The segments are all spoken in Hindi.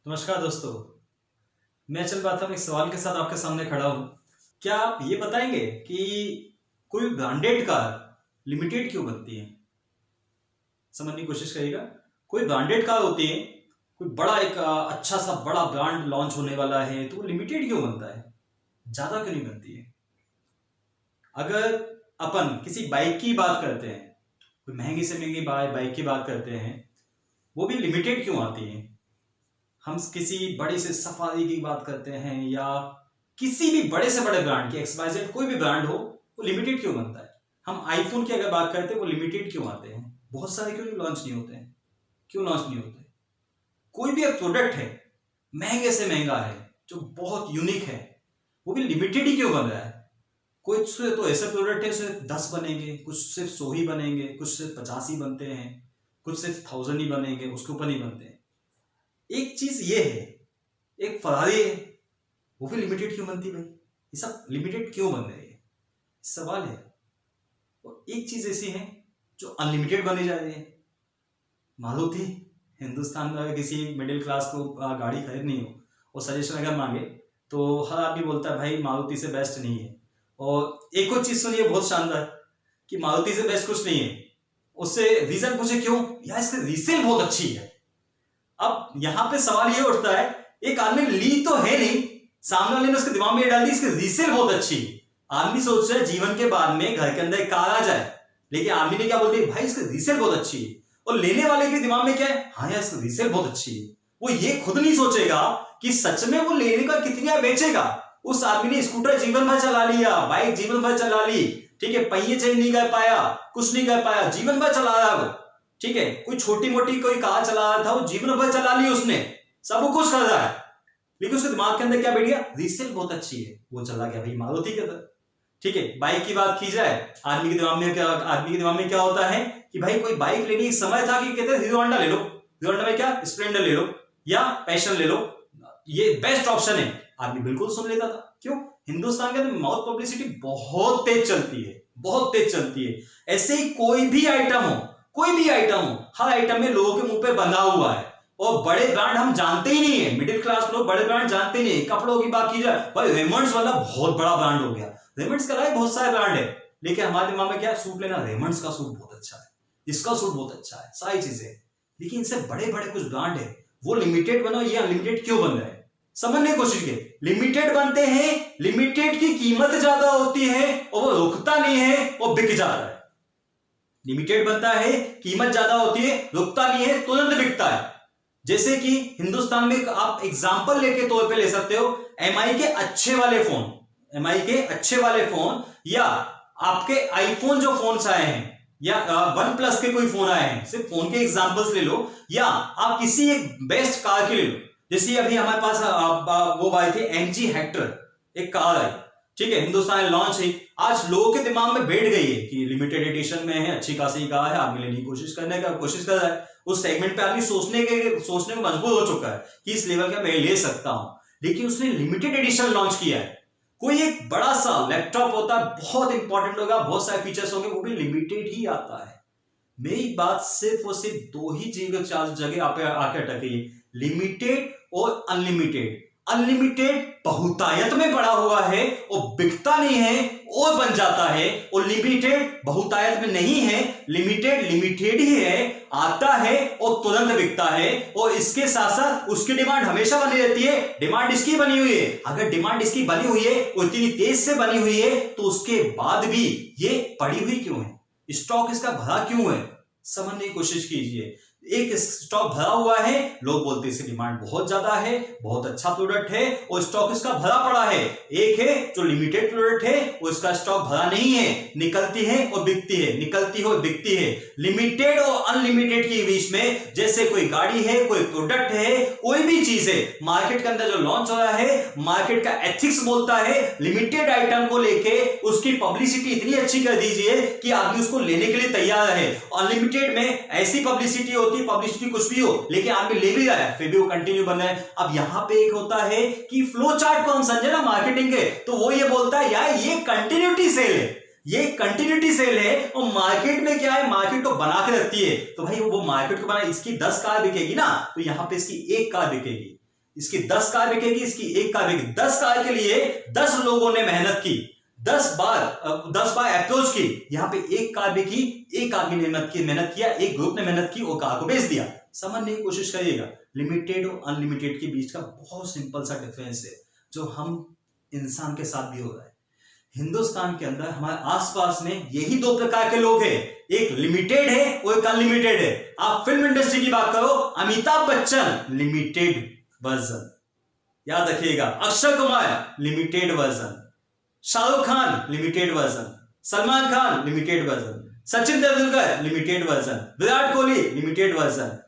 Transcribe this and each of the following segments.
नमस्कार दोस्तों। मैं चल रहा था एक सवाल के साथ आपके सामने खड़ा हूं। क्या आप ये बताएंगे कि कोई ब्रांडेड कार लिमिटेड क्यों बनती है? समझने की कोशिश करिएगा। कोई ब्रांडेड कार होती है, कोई बड़ा एक अच्छा सा बड़ा ब्रांड लॉन्च होने वाला है तो वो लिमिटेड क्यों बनता है, ज्यादा क्यों नहीं बनती है? अगर अपन किसी बाइक की बात करते हैं, कोई महंगी से महंगी बाइक की बात करते हैं, वो भी लिमिटेड क्यों आती है? हम किसी बड़े से सफारी की बात करते हैं या किसी भी बड़े से बड़े ब्रांड की एक्सवाइजेड कोई भी ब्रांड हो, वो लिमिटेड क्यों बनता है? हम आईफोन की अगर बात करते हैं, वो लिमिटेड क्यों आते हैं? बहुत सारे क्यों लॉन्च नहीं होते हैं? क्यों लॉन्च नहीं होते? कोई भी एक प्रोडक्ट है, महंगे से महंगा है, जो बहुत यूनिक है, वो भी लिमिटेड ही क्यों बन रहा है? कुछ तो ऐसे प्रोडक्ट है सिर्फ 10 बनेंगे, कुछ सिर्फ 100 ही बनेंगे, कुछ सिर्फ 50 ही बनते हैं, कुछ सिर्फ 1000 ही बनेंगे, उसके ऊपर नहीं बनते हैं। एक चीज ये है, एक फरारी है, वो भी लिमिटेड क्यों बनती भाई? ये सब लिमिटेड क्यों बन रहे हैं, सवाल है। और एक चीज ऐसी है जो अनलिमिटेड बनी जा रही है। मारुति। हिंदुस्तान में अगर किसी मिडिल क्लास को गाड़ी खरीदनी हो और सजेशन अगर मांगे तो हर आदमी बोलता है भाई मारुति से बेस्ट नहीं है। और एक और चीज सुनिए बहुत शानदार, कि मारुति से बेस्ट कुछ नहीं है। उससे रीजन पूछे क्यों? यार इसकी रीसेल बहुत अच्छी है। अब यहां पे सवाल ये उठता है, एक आदमी ली तो है नहीं, सामने वाले ने उसके दिमाग में ये डाल दी इसकी रीसेल बहुत अच्छी है। आदमी सोच रहा है जीवन के बाद में घर के अंदर एक कार आ जाए, लेकिन आदमी ने क्या बोल दिया, भाई इसकी रीसेल बहुत अच्छी है। और लेने वाले के दिमाग में क्या है, हाँ यार इसकी रीसेल बहुत अच्छी है। वो ये खुद नहीं सोचेगा कि सच में वो लेने का कितना बेचेगा। उस आदमी ने स्कूटर जीवन भर चला लिया, बाइक जीवन भर चला ली, ठीक है, पहिए चेंज नहीं कर पाया, कुछ नहीं कर पाया, जीवन भर चला रहा वो, ठीक है, कोई छोटी मोटी कोई कार चला रहा था, वो जीवन भर चला ली उसने, सब कुछ कर रहा है, लेकिन उसके दिमाग के अंदर क्या बैठ गया, रीसेल बहुत अच्छी है, वो चला गया भाई मारुति के अंदर। ठीक है, बाइक की बात की जाए, आदमी के दिमाग में क्या होता है कि भाई कोई बाइक लेनी, एक समय था कि कहते हीरो होंडा ले लो, हीरो होंडा में क्या स्प्लेंडर ले लो या पैशन ले लो, ये बेस्ट ऑप्शन है। आदमी बिल्कुल सुन लेता था। क्यों? हिंदुस्तान के अंदर माउथ पब्लिसिटी बहुत तेज चलती है, बहुत तेज चलती है। ऐसे ही कोई भी आइटम हो, कोई भी आइटम हो, हर आइटम में लोगों के मुंह पे बंधा हुआ है। और बड़े ब्रांड हम जानते ही नहीं है, मिडिल क्लास लोग बड़े ब्रांड जानते नहीं है। कपड़ों की बात की जाए, भाई रेमंड्स वाला बहुत बड़ा ब्रांड हो गया, रेमंड्स का लाइक बहुत सारे ब्रांड है, लेकिन हमारे दिमाग में क्या, सूट लेना, रेमंड्स का सूट बहुत अच्छा है, इसका सूट बहुत अच्छा है, सारी चीजें। लेकिन इनसे बड़े बड़े कुछ ब्रांड है, वो लिमिटेड बनो, ये अनलिमिटेड क्यों बन रहे हैं? समझने की कोशिश की। लिमिटेड बनते हैं, लिमिटेड की कीमत ज्यादा होती है और वो रुकता नहीं है, वो बिक जाता है। लिमिटेड बनता है, कीमत ज्यादा होती है, रुकता नहीं है, तुरंत बिकता है। जैसे कि हिंदुस्तान में आप एग्जांपल लेके तौर पे ले सकते हो, एमआई के अच्छे वाले फोन, एमआई के अच्छे वाले फोन, या आपके आईफोन जो फोन आए हैं, या वन प्लस के कोई फोन आए हैं, सिर्फ फोन के एग्जांपल्स ले लो, या आप किसी एक बेस्ट कार के ले लो। जैसे अभी हमारे पास वो आई थी एमजी हेक्टर, एक कार आई, ठीक है, हिंदुस्तान में लॉन्च हुई, आज लोगों के दिमाग में बैठ गई है कि लिमिटेड एडिशन में है, अच्छी खासी कार है, आदमी लेने की कोशिश कर रहा है। उस सेगमेंट पे आदमी सोचने को मजबूर हो चुका है कि इस लेवल का मैं ले सकता हूं, लेकिन उसने लिमिटेड एडिशन लॉन्च किया है। कोई एक बड़ा सा लैपटॉप होता है, बहुत इंपॉर्टेंट होगा, बहुत सारे फीचर्स होंगे, वो भी लिमिटेड ही आता है। मेरी बात सिर्फ और सिर्फ दो ही जगह आके अटकी है, लिमिटेड और अनलिमिटेड। अनलिमिटेड बहुतायत में पड़ा हुआ है और बिकता नहीं है और बन जाता है, और लिमिटेड बहुतायत में नहीं है, लिमिटेड ही है, आता है और तुरंत बिकता है। और इसके साथ साथ उसकी डिमांड हमेशा बनी रहती है। डिमांड इसकी बनी हुई है, अगर डिमांड इसकी बनी हुई है और इतनी तेज से बनी हुई है, तो उसके बाद भी ये पड़ी हुई क्यों है? स्टॉक इसका भरा क्यों है? समझने की कोशिश कीजिए। एक स्टॉक भरा हुआ है, लोग बोलते हैं इसकी डिमांड बहुत ज्यादा है, बहुत अच्छा प्रोडक्ट है, और स्टॉक इसका भरा पड़ा है। एक है जो लिमिटेड प्रोडक्ट है, वो इसका स्टॉक भरा नहीं है, निकलती है और बिकती है, निकलती है और बिकती है। लिमिटेड और अनलिमिटेड के बीच में जैसे कोई गाड़ी है, कोई प्रोडक्ट है, कोई भी चीज है, मार्केट के अंदर जो लॉन्च हो रहा है, मार्केट का एथिक्स बोलता है लिमिटेड आइटम को लेके उसकी पब्लिसिटी इतनी अच्छी कर दीजिए कि आदमी उसको लेने के लिए तैयार है। अनलिमिटेड में ऐसी पब्लिसिटी होती, पब्लिसिटी कुछ भी हो, लेकिन आदमी ले भी रहा है, फिर भी वो कंटिन्यू बन रहा है। अब यहां पे एक होता है कि फ्लो चार्ट को हम समझे ना मार्केटिंग के, तो वो ये बोलता है यार ये कंटिन्यूटी सेल है, ये कंटिन्यूटी सेल है। और मार्केट में क्या है, मार्केट को बना के रखती है, तो भाई वो मार्केट को बना, इसकी 10 कार बिकेगी ना, तो यहां पे इसकी एक कार बिकेगी। इसकी 10 कार बिकेगी, इसकी 1 कार बिकेगी। 10 कार के लिए 10 लोगों ने मेहनत की, 10 बार अप्रोच की, यहां पे 1 कार बिकी, एक आदमी ने मेहनत किया, एक ग्रुप ने मेहनत की और कार को बेच दिया। समझने की कोशिश करिएगा, लिमिटेड और अनलिमिटेड के बीच का बहुत सिंपल सा डिफरेंस है जो हम इंसान के साथ भी हो रहा है। हिंदुस्तान के अंदर हमारे आसपास में यही 2 प्रकार के लोग हैं, एक लिमिटेड है और एक अनलिमिटेड है। आप फिल्म इंडस्ट्री की बात करो, अमिताभ बच्चन लिमिटेड वर्जन, याद रखिएगा, Akshay Kumar limited version, Shahrukh Khan limited version, Salman Khan limited version, Sachin Tendulkar limited version, Virat Kohli limited version,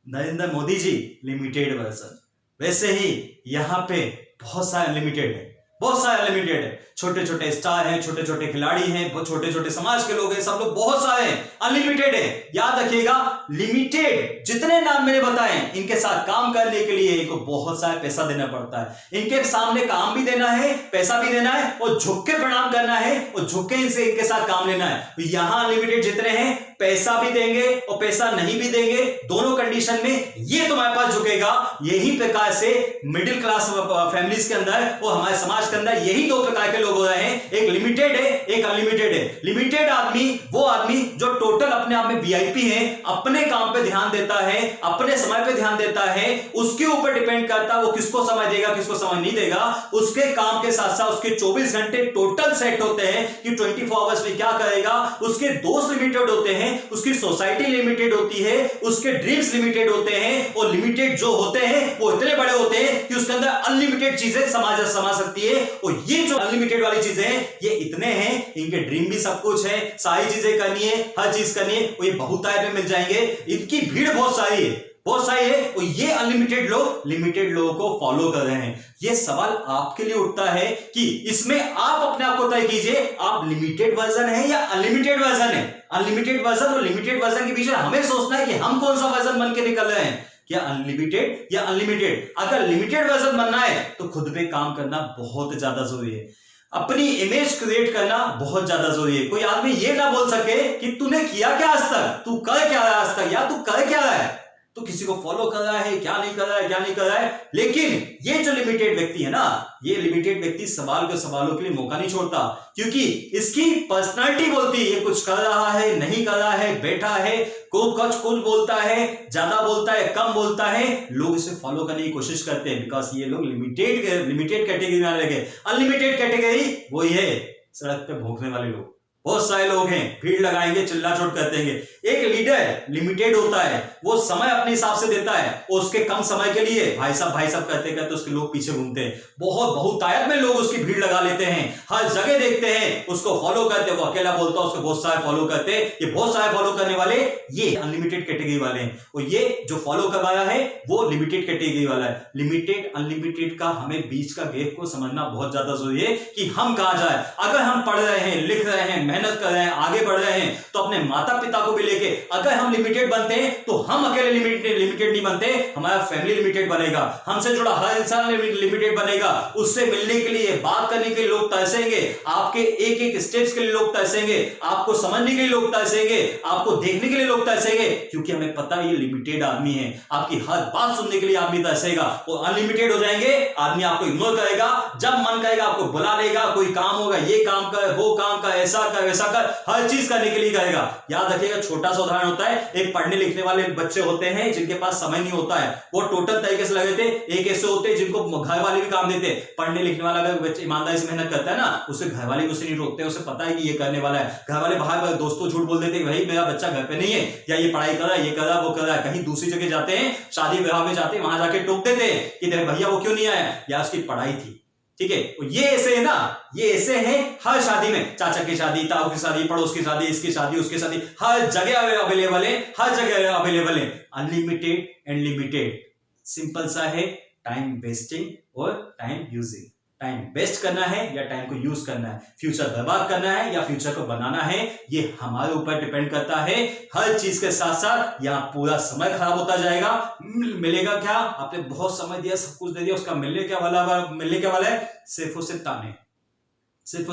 Narendra Modi ji limited version. वैसे ही यहां पे बहुत सारे अनलिमिटेड है, बहुत सारे अनलिमिटेड है। छोटे छोटे स्टार हैं, छोटे छोटे खिलाड़ी हैं, बहुत छोटे छोटे समाज के लोग हैं, सब लोग बहुत सारे हैं, अनलिमिटेड है। याद रखिएगा, लिमिटेड जितने नाम मैंने बताए, इनके साथ काम करने के लिए इनको बहुत सारा पैसा देना पड़ता है। इनके सामने काम भी देना है, पैसा भी देना है और झुक के प्रणाम करना है और झुक के इनके साथ काम लेना है। यहां अनलिमिटेड जितने हैं, पैसा भी देंगे और पैसा नहीं भी देंगे, दोनों कंडीशन में ये तुम्हारे पास झुकेगा। यही प्रकार से मिडिल क्लास फैमिलीज के अंदर और हमारे समाज के अंदर यही 2 प्रकार के लोग हो रहे हैं, एक लिमिटेड है, एक अनलिमिटेड है। लिमिटेड आदमी वो आदमी जो टोटल अपने आप में वीआईपी है, अपने काम पे ध्यान देता है, अपने समय पे ध्यान देता है, उसके ऊपर डिपेंड करता है वो किसको समय देगा, किसको समय नहीं देगा। उसके काम के साथ साथ उसके 24 घंटे टोटल सेट होते हैं कि 24 आवर्स में क्या करेगा। उसके दोस्त लिमिटेड होते हैं, उसकी सोसाइटी लिमिटेड होती है, उसके ड्रीम्स लिमिटेड होते हैं और लिमिटेड जो होते हैं वो इतने बड़े होते हैं कि उसके अंदर अनलिमिटेड चीजें समा सकती है। और ये जो अनलिमिटेड वाली चीजें हैं, ये इतने हैं, इनके ड्रीम भी सब कुछ है, सारी चीजें करनी है, हर चीज करनी है, और ये बहुतायत में मिल जाएंगे। इनकी भीड़ बहुत सारी है, बहुत सारी है, और ये अनलिमिटेड लोग लिमिटेड लोगों को फॉलो कर रहे हैं। ये सवाल आपके लिए उठता है कि इसमें आप अपने आप को तय कीजिए, आप लिमिटेड वर्जन है या अनलिमिटेड वर्जन है। अनलिमिटेड वर्जन और लिमिटेड वर्जन के बीच में हमें सोचना है कि हम कौन सा वर्जन बन के निकल रहे हैं, क्या अनलिमिटेड या अनलिमिटेड। अगर लिमिटेड वर्जन बनना है तो खुद पे काम करना बहुत ज्यादा जरूरी है, अपनी इमेज क्रिएट करना बहुत ज्यादा जरूरी है। कोई आदमी ये ना बोल सके कि तूने किया क्या आज तक, तू कर क्या रहा है आज तक, या तू कर क्या रहा है, तो किसी को फॉलो कर रहा है, क्या नहीं कर रहा है, क्या नहीं कर रहा है। लेकिन ये जो लिमिटेड व्यक्ति है ना, ये लिमिटेड व्यक्ति सवालों के लिए मौका नहीं छोड़ता, क्योंकि इसकी पर्सनालिटी बोलती है ये कुछ कर रहा है, नहीं कर रहा है, बैठा है, कुछ बोलता है, ज्यादा बोलता है, कम बोलता है, लोग इसे फॉलो करने की कोशिश करते हैं, बिकॉज ये लोग लिमिटेड कैटेगरी में आने लगे। अनलिमिटेड कैटेगरी वही है सड़क पे भौंकने वाले लोग, बहुत सारे लोग हैं, भीड़ लगाएंगे, चिल्ला चोट कर देंगे। एक लीडर लिमिटेड होता है, वो समय अपने हिसाब से देता है और उसके कम समय के लिए भाई साहब करते करते उसके लोग पीछे घूमते हैं। बहुतायत में लोग उसकी भीड़ लगा लेते हैं, हर जगह देखते हैं, उसको फॉलो करते हैं। वो अकेला बोलता है, उसको बहुत सारे फॉलो करते हैं। ये बहुत सारे फॉलो करने वाले ये अनलिमिटेड कैटेगरी वाले हैं, और ये जो फॉलो करवाया है वो लिमिटेड कैटेगरी वाला है। लिमिटेड अनलिमिटेड का हमें बीच का गैप को समझना बहुत ज्यादा जरूरी है कि हम कहां जाए। अगर हम पढ़ रहे हैं, लिख रहे हैं, मेहनत कर रहे हैं, आगे बढ़ रहे हैं, तो अपने माता पिता को भी लेके अगर हम लिमिटेड बनते हैं तो हम अकेले लिमिटेड नहीं बनते, हमारा फैमिली लिमिटेड बनेगा, हमसे जुड़ा हर इंसान लिमिटेड बनेगा। उससे मिलने के लिए, बात करने के लिए लोग तरसेंगे, आपके एक एक स्टेप्स के लिए लोग तरसेंगे, आपको समझने के लिए लोग तरसेंगे, आपको देखने के लिए लोग तरसेंगे, क्योंकि हमें पता है ये लिमिटेड आदमी है। आपकी हर बात सुनने के लिए आदमी तरसेगा। और अनलिमिटेड हो जाएंगे, आदमी आपको इग्नोर करेगा, जब मन करेगा आपको बुला लेगा, कोई काम होगा ये काम कर, वो काम कर, ऐसा कर, वैसा कर, हर चीज करने के लिए करेगा। याद रखिएगा, छोटा सा उदाहरण होता है, एक पढ़ने लिखने वाले बच्चे होते हैं जिनके पास समय नहीं होता है, वो टोटल तरीके से लगे थे। एक ऐसे होते हैं जिनको घर वाले भी काम देते। पढ़ने लिखने वाला अगर बच्चे ईमानदारी से मेहनत करता है ना, उसे घर वाले उसे नहीं रोकते, उसे पता है कि ये करने वाला है। घर वाले बाहर दोस्तों झूठ बोल देते हैं, भाई मेरा बच्चा घर पे नहीं है, या ये पढ़ाई कर रहा है, ये कर रहा है, वो कर रहा है। कहीं दूसरी जगह जाते हैं, शादी विवाह में जाते हैं, वहां जाके टोक देते हैं कि भैया वो क्यों नहीं आया, या उसकी पढ़ाई थी। ठीक है, ये ऐसे है ना, ये ऐसे हैं हर शादी में, चाचा की शादी, ताऊ की शादी, पड़ोस की शादी, इसकी शादी, उसकी शादी, हर जगह अवेलेबल है, हर जगह अवेलेबल है। अनलिमिटेड एंड लिमिटेड सिंपल सा है, टाइम वेस्टिंग और टाइम यूजिंग। टाइम वेस्ट करना है या टाइम को यूज करना है, फ्यूचर बर्बाद करना है या फ्यूचर को बनाना है, ये हमारे ऊपर डिपेंड करता है। हर चीज के साथ साथ यहाँ पूरा समय खराब होता जाएगा। मिलेगा क्या, आपने बहुत समय दिया, सब कुछ दे दिया, उसका मिलने क्या वाला है, सिर्फ और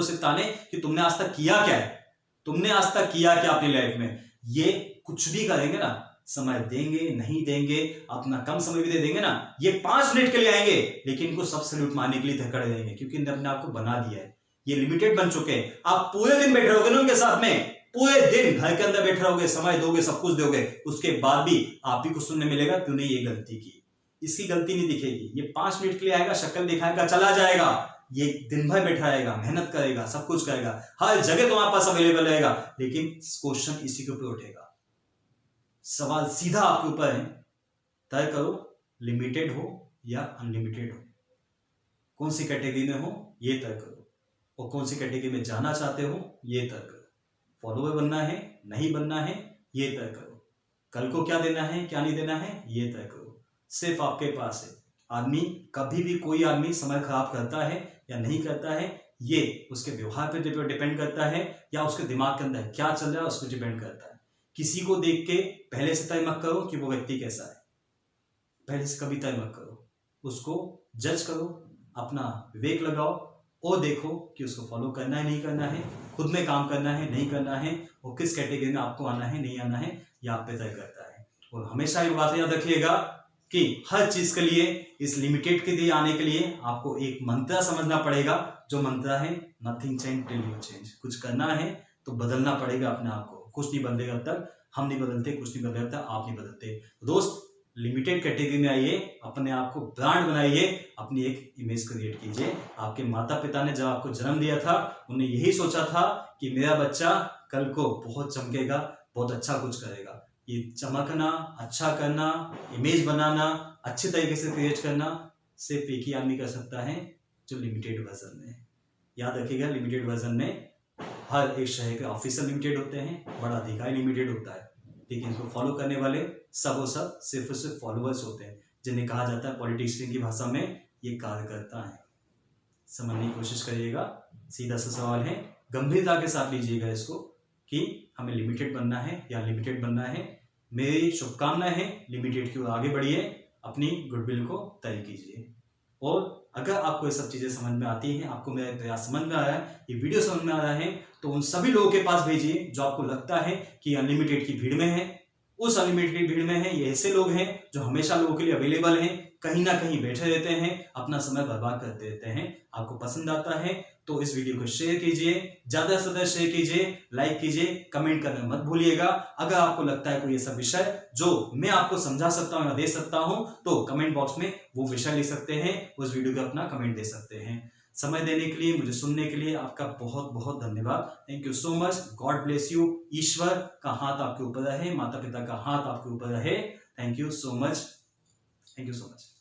सिर्फ ताने कि तुमने आज तक किया क्या है, तुमने आज तक किया क्या अपनी लाइफ में। ये कुछ भी करेंगे ना, समय देंगे नहीं देंगे, अपना कम समय भी दे देंगे ना, ये 5 मिनट के लिए आएंगे लेकिन इनको सब सैल्यूट मारने के लिए धक्का देंगे, क्योंकि इन्होंने अपने आप को बना दिया है, ये लिमिटेड बन चुके हैं। आप पूरे दिन बैठे रहोगे ना उनके साथ में, पूरे दिन घर के अंदर बैठे रहोगे, समय दोगे, सब कुछ दोगे, उसके बाद भी आप ही को सुनने मिलेगा तूने ये गलती की, इसकी गलती नहीं दिखेगी। ये 5 मिनट के लिए आएगा, शक्ल दिखाएगा, चला जाएगा। ये दिन भर बैठा रहेगा, मेहनत करेगा, सब कुछ करेगा, हर जगह तुम्हारे पास अवेलेबल रहेगा, लेकिन क्वेश्चन इसी के ऊपर उठेगा। सवाल सीधा आपके ऊपर है, तय करो लिमिटेड हो या अनलिमिटेड हो, कौन सी कैटेगरी में हो ये तय करो, और कौन सी कैटेगरी में जाना चाहते हो ये तय करो। फॉलोवर बनना है नहीं बनना है ये तय करो, कल को क्या देना है क्या नहीं देना है ये तय करो, सिर्फ आपके पास है। आदमी कभी भी, कोई आदमी समय खराब करता है या नहीं करता है, ये उसके व्यवहार पर डिपेंड करता है, या उसके दिमाग के अंदर क्या चल रहा है उस पर डिपेंड करता है। किसी को देख के पहले से तय मत करो कि वो व्यक्ति कैसा है, पहले से कभी तय मत करो, उसको जज करो, अपना विवेक लगाओ और देखो कि उसको फॉलो करना है नहीं करना है, खुद में काम करना है नहीं करना है, और किस कैटेगरी में आपको आना है नहीं आना है, यह आप पे तय करता है। और हमेशा ये बात याद रखिएगा कि हर चीज के लिए, इस लिमिटेड के लिए आने के लिए आपको एक मंत्र समझना पड़ेगा, जो मंत्र है nothing change till you change. कुछ करना है तो बदलना पड़ेगा अपने आप को, कुछ नहीं बदलेगा तब तक, हम नहीं बदलते, कुछ नहीं बदलेगा तब आप नहीं बदलते। दोस्त, लिमिटेड कैटेगरी में आइए, अपने आप को ब्रांड बनाइए, अपनी एक इमेज क्रिएट कीजिए। आपके माता पिता ने जब आपको जन्म दिया था, उन्हें यही सोचा था कि मेरा बच्चा कल को बहुत चमकेगा, बहुत अच्छा कुछ करेगा। ये चमकना, अच्छा करना, इमेज बनाना, अच्छे तरीके से क्रिएट करना सिर्फ एक ही आदमी कर सकता है, जो लिमिटेड वर्जन में है। याद रखिएगा, लिमिटेड वर्जन में हर एक शहर के ऑफिसर लिमिटेड होते हैं, बड़ा अधिकारी लिमिटेड होता है, लेकिन इसको फॉलो करने वाले सब वो सब सिर्फ और सिर्फ फॉलोअर्स होते हैं, जिन्हें कहा जाता है पॉलिटिशियन की भाषा में ये कार्यकर्ता है। समझने की कोशिश करिएगा, सीधा सा सवाल है, गंभीरता के साथ लीजिएगा इसको कि हमें लिमिटेड बनना है या अनलिमिटेड बनना है। मेरी शुभकामनाएं हैं, लिमिटेड की ओर आगे बढ़िए, अपनी गुडविल को तय कीजिए। और अगर आपको ये सब चीजें समझ में आती हैं, आपको मेरा प्रयास समझ में आ रहा है, ये वीडियो समझ में आ रहा है, तो उन सभी लोगों के पास भेजिए जो आपको लगता है कि अनलिमिटेड की भीड़ में है। उस अनलिमिटेड भीड़ में है, ये ऐसे लोग हैं जो हमेशा लोगों के लिए अवेलेबल हैं, कहीं ना कहीं बैठे रहते हैं, अपना समय बर्बाद करते रहते हैं। आपको पसंद आता है तो इस वीडियो को शेयर कीजिए, ज्यादा से ज्यादा शेयर कीजिए, लाइक कीजिए, कमेंट करना मत भूलिएगा। अगर आपको लगता है कोई ऐसा विषय जो मैं आपको समझा सकता हूं या दे सकता हूं, तो कमेंट बॉक्स में वो विषय लिख सकते हैं, उस वीडियो को अपना कमेंट दे सकते हैं। समय देने के लिए, मुझे सुनने के लिए आपका बहुत बहुत धन्यवाद। Thank you so much. God bless you. ईश्वर का हाथ आपके ऊपर रहे, माता पिता का हाथ आपके ऊपर रहे। Thank you so much. Thank you so much.